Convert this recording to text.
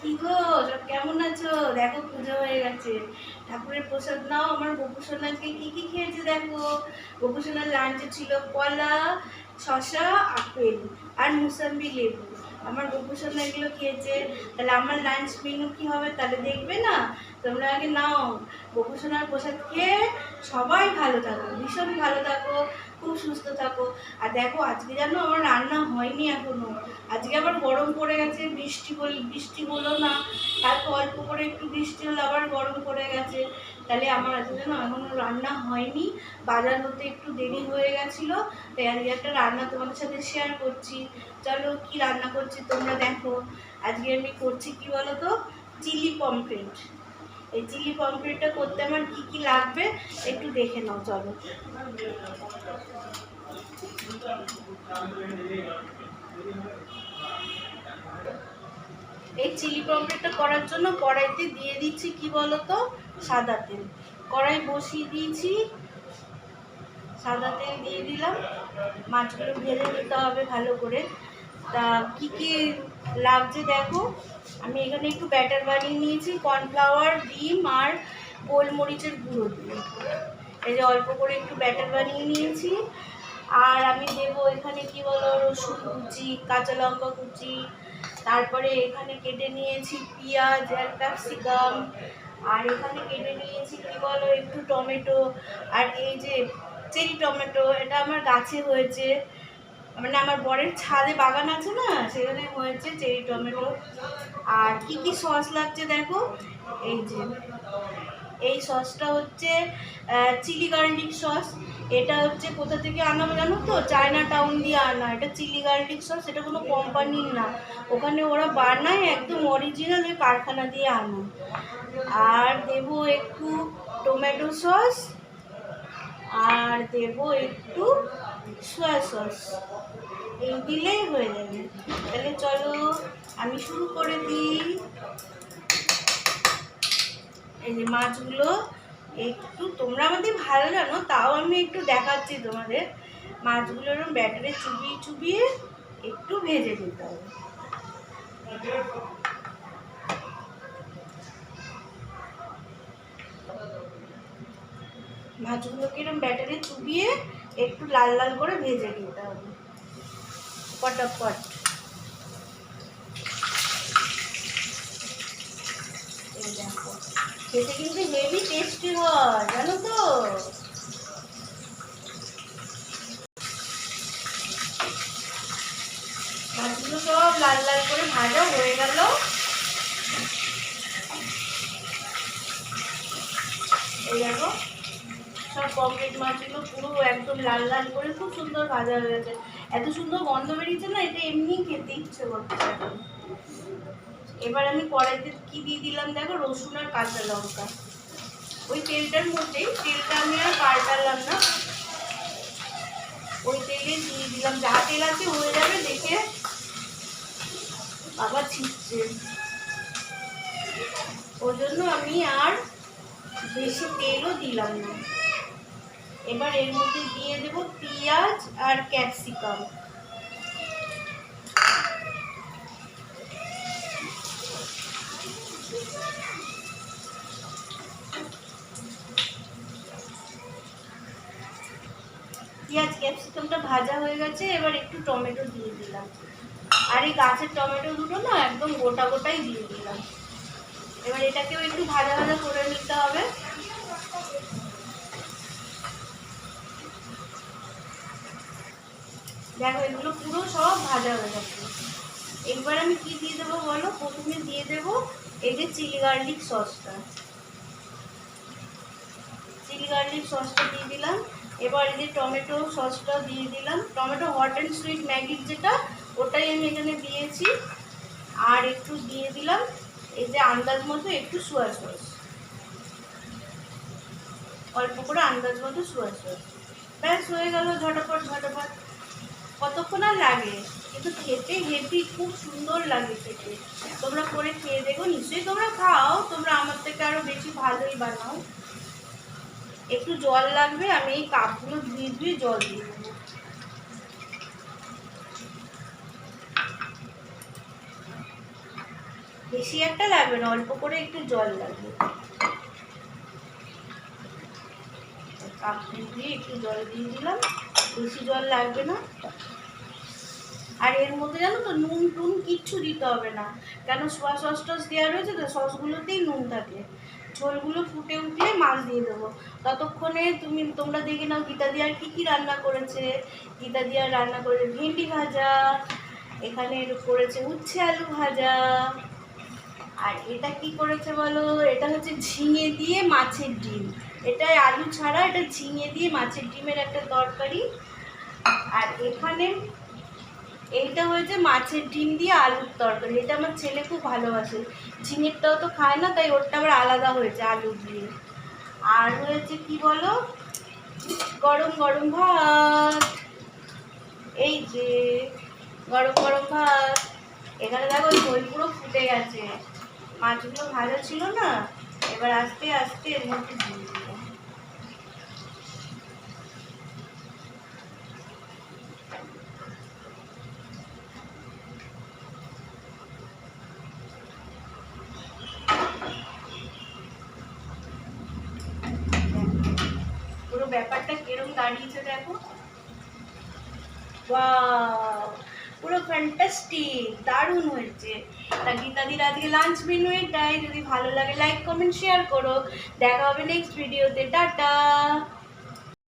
কি গো, সব কেমন আছো? দেখো পুজো হয়ে গেছে, ঠাকুরের প্রসাদ নাও। আমার গোপুসোনা আজকে কি কি খেয়েছে দেখো। গোপুসোনার লাঞ্চে ছিল কলা, শশা, আপেল আর মুসাম্বি লেবু। আমার গোপুসোনা এগুলো খেয়েছে। তাহলে আমার লাঞ্চ মেনু কি হবে তাহলে দেখবে না? তোমরা আগে নাও, গোপুসোনার প্রসাদ খেয়ে সবাই ভালো থাকো, ভীষণ ভালো থাকো, খুব সুস্থ থাকো। আর দেখো আজকে জানো আমার রান্না হয়নি এখনো। আজকে আবার গরম পড়ে গেছে, বৃষ্টি হলো না। তারপর অল্প করে একটু বৃষ্টি হলো, আবার গরম পড়ে গেছে। তাহলে আমার আজকে যেন এখনো রান্না হয়নি, বাজার হতে একটু দেরি হয়ে গেছিলো। তাই আজকে একটা রান্না তোমাদের সাথে শেয়ার করছি। চলো কি রান্না করছি তোমরা দেখো। আজকে আমি করছি কি বলো তো, চিলি পমফ্রেট। এই চিলি পমফ্রেটটা করতে আমার কি কি লাগবে একটু দেখে নাও, চলো। এই চিলি পমফ্রেটটা করার জন্য কড়াইতে দিয়ে দিচ্ছি কি বলতো, সাদা তেল। কড়াই বসিয়ে দিয়েছি, সাদা তেল দিয়ে দিলাম। মাছগুলো ভেজে নিতে হবে ভালো করে। তা কি কি লাগছে দেখো। আমি এখানে একটু ব্যাটার বানিয়ে নিয়েছি কর্নফ্লাওয়ার, ডিম আর গোলমরিচের গুঁড়ো দিয়ে। এই যে অল্প করে একটু ব্যাটার বানিয়ে নিয়েছি। আর আমি দেবো এখানে কি বলো, রসুন কুচি, কাঁচা লঙ্কা কুচি, তারপরে এখানে কেটে নিয়েছি পেঁয়াজ আর ক্যাপসিকাম, আর এখানে কেটে নিয়েছি কি বলো একটু টমেটো। আর এই যে চেরি টমেটো, এটা আমার গাছে হয়েছে, মানে আমার বরের ছাদে বাগান আছে না, সেখানে হয়েছে চেরি টমেটো। আর কি কি সস লাগছে দেখো। এই যে এই সসটা হচ্ছে চিলি গার্লিক সস। এটা হচ্ছে কোথা থেকে আনা জানো তো, চায়না টাউন দিয়ে আনা। এটা চিলি গার্লিক সস, এটা কোনো কোম্পানির না, ওখানে ওরা বানায় একদম অরিজিনাল, ওই কারখানা দিয়ে আনা। আর দেব একটু টমেটো সস, আর দেব একটু সয়া সস। এই দিলেই হয়ে যাবে। তাহলে চলো আমি শুরু করে দিই। এই যে মাছগুলো একটু, তোমরা আমাদের ভালো জানো, তাও আমি একটু দেখাচ্ছি তোমাদের। মাছগুলো এরকম ব্যাটারে চুবিয়ে চুবিয়ে একটু ভেজে নিতে হবে। মাছগুলোকে এরকম ব্যাটারে চুবিয়ে একটু লাল লাল করে ভেজে নিতে হবে পটাপট। এই দেখো, খেতে কিন্তু হেভি টেস্টি হয় জানো তো। মাছগুলো সব লাল লাল করে ভাজা হয়ে গেল। এই দেখো সব পমফ্রেট মাছগুলো পুরো একদম লাল লাল করে খুব সুন্দর ভাজা হয়ে গেছে। এত সুন্দর গন্ধ বেরিয়েছে না, এটা এমনি খেতে ইচ্ছে করছে এখন। এবার আমি কড়াইতে কি দিয়ে দিলাম দেখো, রসুন আর কাঁচা লঙ্কা। ওই তেলটার মধ্যেই, তেলটা আমি আর পাল্টালাম না, ওই তেলে দিয়ে দিলাম। যা তেল আছে হয়ে যাবে দেখে। বাবা ছিটছে, ওই জন্য আমি আর বেশি তেলও দিলাম না। এবার এর মধ্যে দিয়ে দেব পেঁয়াজ আর ক্যাপসিকাম। পেঁয়াজ ক্যাপসিকামটা ভাজা হয়ে গেছে, এবার একটু টমেটো দিয়ে দিলাম। আর এই গাছের টমেটো দুটো না একদম গোটা গোটাই দিয়ে দিলাম। এবার এটাকেও একটু ভাজা ভাজা করে নিতে হবে। দেখো এগুলো পুরো সব ভাজা হয়ে গেছে। এবার আমি কি দিয়ে দেবো বলো, প্রথমে দিয়ে দেবো এই যে চিলি গার্লিক সসটা। চিলি গার্লিক সসটা দিয়ে দিলাম। এবার এই যে টমেটো সসটাও দিয়ে দিলাম, টমেটো হট অ্যান্ড সুইট ম্যাগির যেটা, ওটাই আমি এখানে দিয়েছি। আর একটু দিয়ে দিলাম এই যে আন্দাজ মতো একটু সোয়া সস, অল্প করে আন্দাজ মতো সোয়া সস। ব্যাস হয়ে গেল, ঝটাপট ঝটাপট। কতক্ষণ আর লাগে, কিন্তু খেতে হেভি খুব সুন্দর লাগে খেতে। তোমরা করে খেয়ে দেখো, নিশ্চয়ই তোমরা খাও, তোমরা আমার থেকে আরো বেশি ভালোই বানাও। একটু জল লাগবে, আমি এই কাপগুলো ধুয়ে ধুয়ে জল দিয়ে দেবো। বেশি একটা লাগবে না, অল্প করে একটু জল লাগবে। কাপ দিয়ে একটু জল দিয়ে দিলাম, বেশি জল লাগবে না। আর এর মধ্যে জানো তো নুন টুন কিচ্ছু দিতে হবে না, কেন সোয়া সস টস দেওয়া রয়েছে তো, সসগুলোতেই নুন থাকে। ঝোলগুলো ফুটে উঠলে মাছ দিয়ে দেবো। ততক্ষণে তোমরা দেখে নাও গীতা দি আর কী রান্না করেছে। গীতা দি আর রান্না করেছে ভেন্ডি ভাজা, এখানে করেছে উচ্ছে আলু ভাজা, আর এটা কি করেছে বলো, এটা হচ্ছে ঝিঙে দিয়ে মাছের ডিম। এটা আলু ছাড়া, এটা ঝিঙে দিয়ে মাছের ডিমের একটা তরকারি। আর এখানে এইটা হয়েছে মাছের ডিম দিয়ে আলুর তরকারি। এটা আমার ছেলে খুব ভালোবাসে, ঝিঙেরটাও তো খায় না, তাই ওরটা আবার আলাদা হয়েছে আলু দিয়ে। আর হয়েছে কি বলো, গরম গরম ভাত। এই যে গরম গরম ভাত, এখানে দেখো ঝোল পুরো ফুটে গেছে, মাছগুলো ভালো ছিল না, এবার আস্তে আস্তে এর মধ্যে দিয়ে দিলাম। পুরো ব্যাপারটা কিরম দাঁড়িয়েছে দেখো, ওয়াও, পুরো ফ্যান্টাস্টিক, দারুণ হয়েছে। তা গীতাদির আজকে লাঞ্চ মেনু এটাই। যদি ভালো লাগে লাইক কমেন্ট শেয়ার করো। দেখা হবে নেক্সট ভিডিওতে, টাটা।